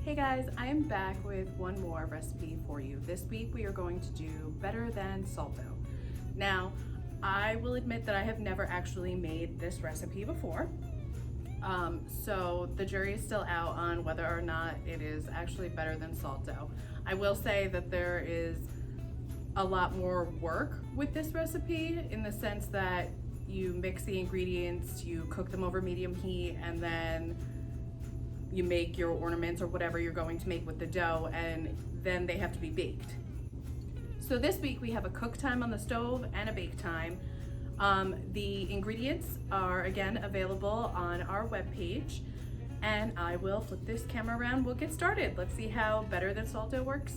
Hey guys, I am back with one more recipe for you. This week we are going to do better than salt dough. Now, I will admit that I have never actually made this recipe before. So the jury is still out on whether or not it is actually better than salt dough. I will say that there is a lot more work with this recipe in the sense that you mix the ingredients, you cook them over medium heat, and then you make your ornaments or whatever you're going to make with the dough, and then they have to be baked. So this week we have a cook time on the stove and a bake time. The ingredients are again available on our webpage, and I will flip this camera around. We'll get started. Let's see how better than salt dough works.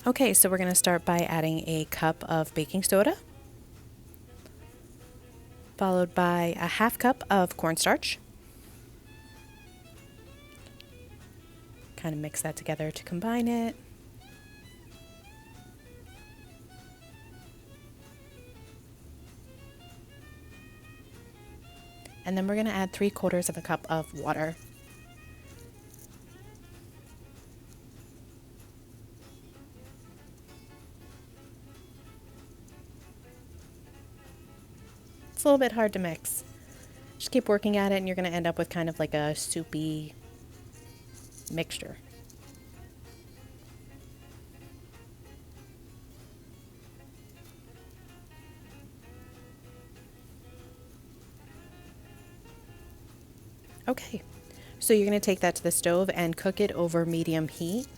Okay, so we're going to start by adding a cup of baking soda, followed by a half cup of cornstarch. Kind of mix that together to combine it. And then we're going to add 3/4 of a cup of water. It's a little bit hard to mix. Just keep working at it and you're going to end up with kind of like a soupy mixture. Okay, so you're going to take that to the stove and cook it over medium heat.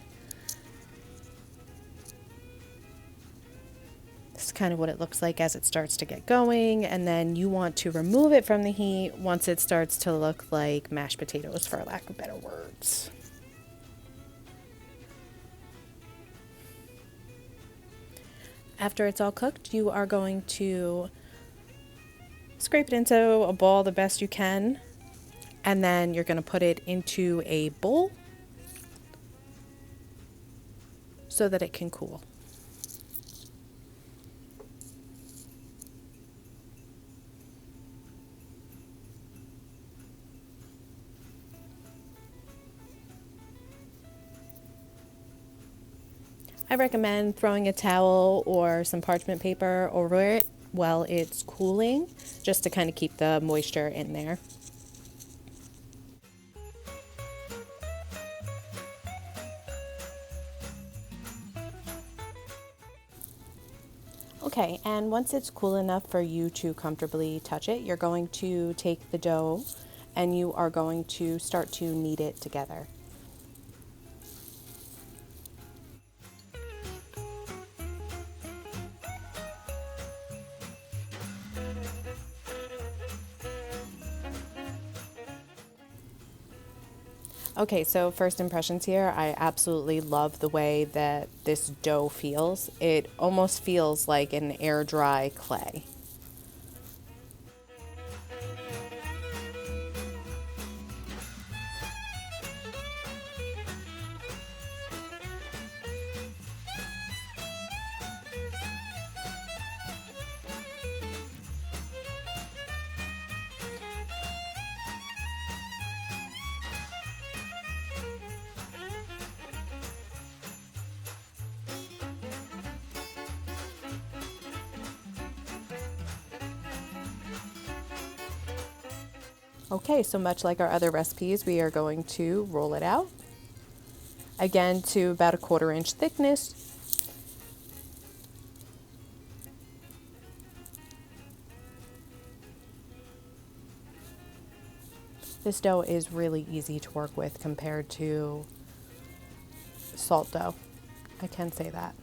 This is kind of what it looks like as it starts to get going, and then you want to remove it from the heat once it starts to look like mashed potatoes, for lack of better words. After it's all cooked, you are going to scrape it into a ball the best you can, and then you're going to put it into a bowl so that it can cool. I recommend throwing a towel or some parchment paper over it while it's cooling, just to kind of keep the moisture in there. Okay, and once it's cool enough for you to comfortably touch it, you're going to take the dough and you are going to start to knead it together. Okay, so first impressions here, I absolutely love the way that this dough feels. It almost feels like an air dry clay. Okay, so much like our other recipes, we are going to roll it out. Again, to about a 1/4 inch thickness. This dough is really easy to work with compared to salt dough. I can say that.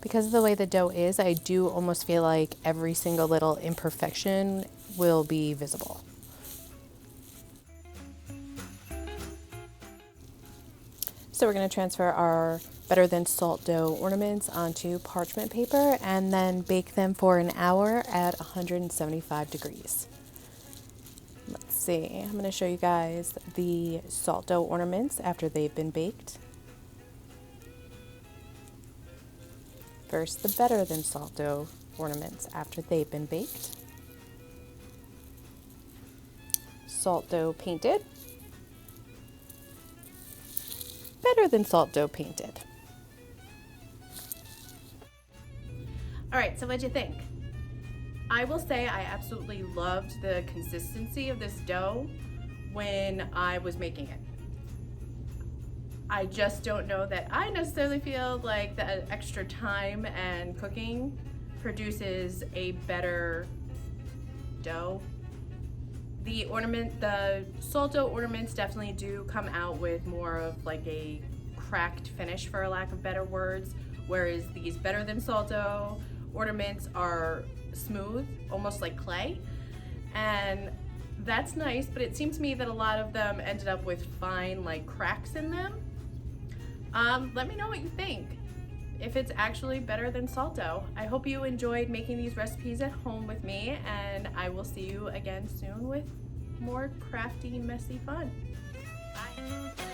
Because of the way the dough is, I do almost feel like every single little imperfection will be visible. So we're going to transfer our better than salt dough ornaments onto parchment paper and then bake them for an hour at 175 degrees. Let's see, I'm going to show you guys the salt dough ornaments after they've been baked. First, the better than salt dough ornaments after they've been baked. Salt dough painted. Better than salt dough painted. All right, so what'd you think? I will say I absolutely loved the consistency of this dough when I was making it. I just don't know that I necessarily feel like the extra time and cooking produces a better dough. The salt dough ornaments definitely do come out with more of like a cracked finish, for lack of better words, whereas these better than salt dough ornaments are smooth, almost like clay, and that's nice, but it seemed to me that a lot of them ended up with fine like cracks in them. Let me know what you think, if it's actually better than salt dough. I hope you enjoyed making these recipes at home with me, and I will see you again soon with more crafty, messy fun. Bye.